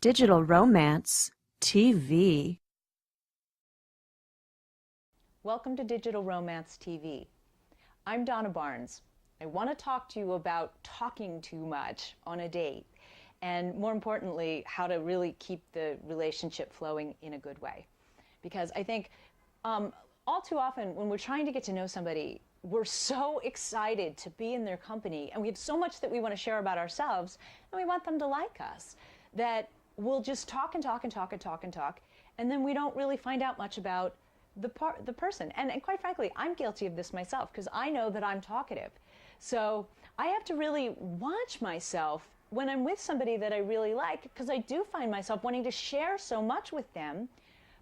Digital Romance TV. Welcome to Digital Romance TV. I'm Donna Barnes. I want to talk to you about talking too much on a date, and more importantly, how to really keep the relationship flowing in a good way. Because I think all too often when we're trying to get to know somebody, we're so excited to be in their company, and we have so much that we want to share about ourselves, and we want them to like us, that we'll just talk and talk and talk and talk and talk, and then we don't really find out much about the person. And quite frankly, I'm guilty of this myself, because I know that I'm talkative. So I have to really watch myself when I'm with somebody that I really like, because I do find myself wanting to share so much with them,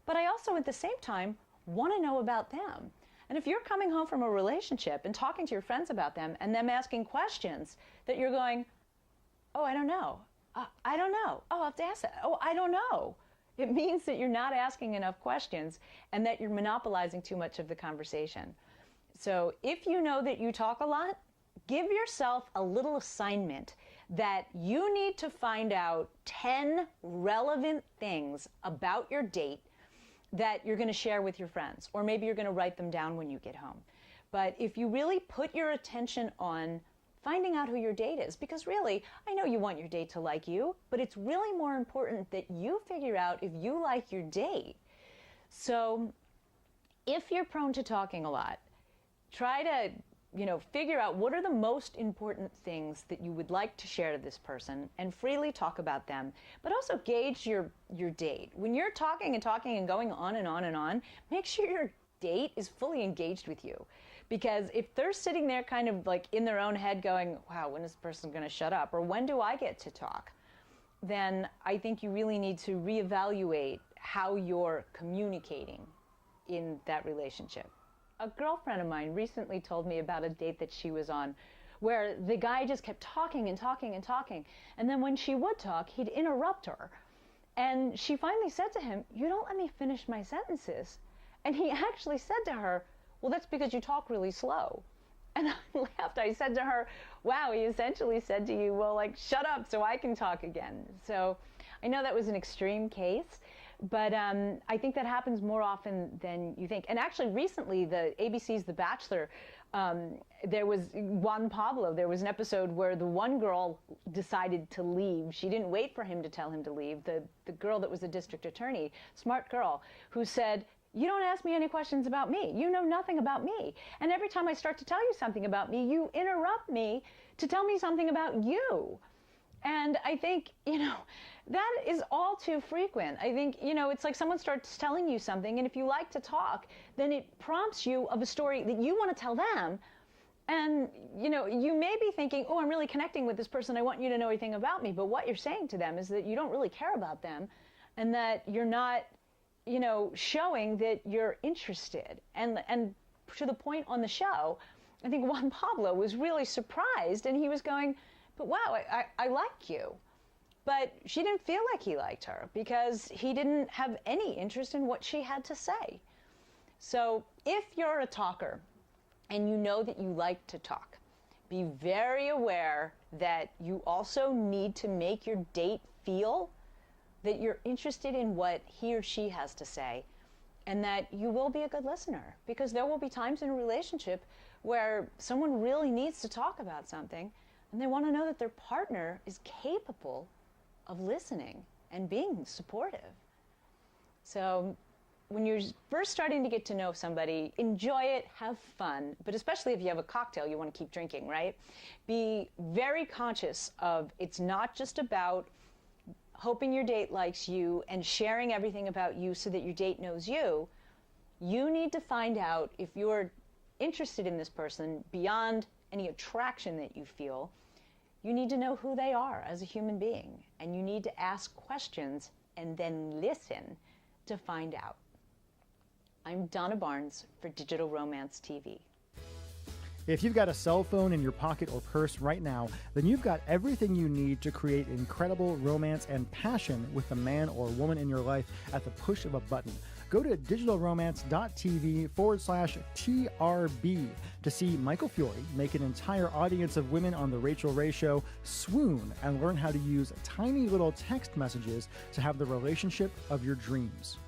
but I also at the same time want to know about them. And if you're coming home from a relationship and talking to your friends about them and them asking questions that you're going, oh, I don't know. I don't know. Oh, I'll have to ask that. Oh, I don't know. It means that you're not asking enough questions and that you're monopolizing too much of the conversation. So if you know that you talk a lot, give yourself a little assignment that you need to find out 10 relevant things about your date that you're going to share with your friends, or maybe you're going to write them down when you get home. But if you really put your attention on finding out who your date is, because really, I know you want your date to like you, but it's really more important that you figure out if you like your date. So if you're prone to talking a lot, try to figure out what are the most important things that you would like to share to this person and freely talk about them, but also gauge your date. When you're talking and talking and going on and on and on, make sure your date is fully engaged with you. Because if they're sitting there kind of like in their own head going, wow, when is this person going to shut up? Or when do I get to talk? Then I think you really need to reevaluate how you're communicating in that relationship. A girlfriend of mine recently told me about a date that she was on where the guy just kept talking and talking and talking. And then when she would talk, he'd interrupt her. And she finally said to him, you don't let me finish my sentences. And he actually said to her, well, that's because you talk really slow. And I laughed. I said to her, wow, he essentially said to you, well, like, shut up so I can talk again. So I know that was an extreme case, but I think that happens more often than you think. And actually, recently, the ABC's The Bachelor, there was Juan Pablo. There was an episode where the one girl decided to leave. She didn't wait for him to tell him to leave. The girl that was the district attorney, smart girl, who said, you don't ask me any questions about me. You know nothing about me. And every time I start to tell you something about me, you interrupt me to tell me something about you. And I think, that is all too frequent. I think, it's like someone starts telling you something, and if you like to talk, then it prompts you of a story that you want to tell them. And, you may be thinking, oh, I'm really connecting with this person. I want you to know everything about me. But what you're saying to them is that you don't really care about them and that you're not showing that you're interested. And to the point on the show, I think Juan Pablo was really surprised, and he was going, but wow, I like you. But she didn't feel like he liked her because he didn't have any interest in what she had to say. So if you're a talker and you know that you like to talk, be very aware that you also need to make your date feel that you're interested in what he or she has to say, and that you will be a good listener, because there will be times in a relationship where someone really needs to talk about something, and they want to know that their partner is capable of listening and being supportive. So when you're first starting to get to know somebody, enjoy it, have fun, but especially if you have a cocktail you want to keep drinking, right? Be very conscious of, it's not just about hoping your date likes you and sharing everything about you so that your date knows you. You need to find out if you're interested in this person beyond any attraction that you feel. You need to know who they are as a human being, and you need to ask questions and then listen to find out. I'm Donna Barnes for Digital Romance TV. If you've got a cell phone in your pocket or purse right now, then you've got everything you need to create incredible romance and passion with the man or woman in your life at the push of a button. go to digitalromance.tv/TRB to see Michael Fiore make an entire audience of women on The Rachel Ray Show swoon and learn how to use tiny little text messages to have the relationship of your dreams.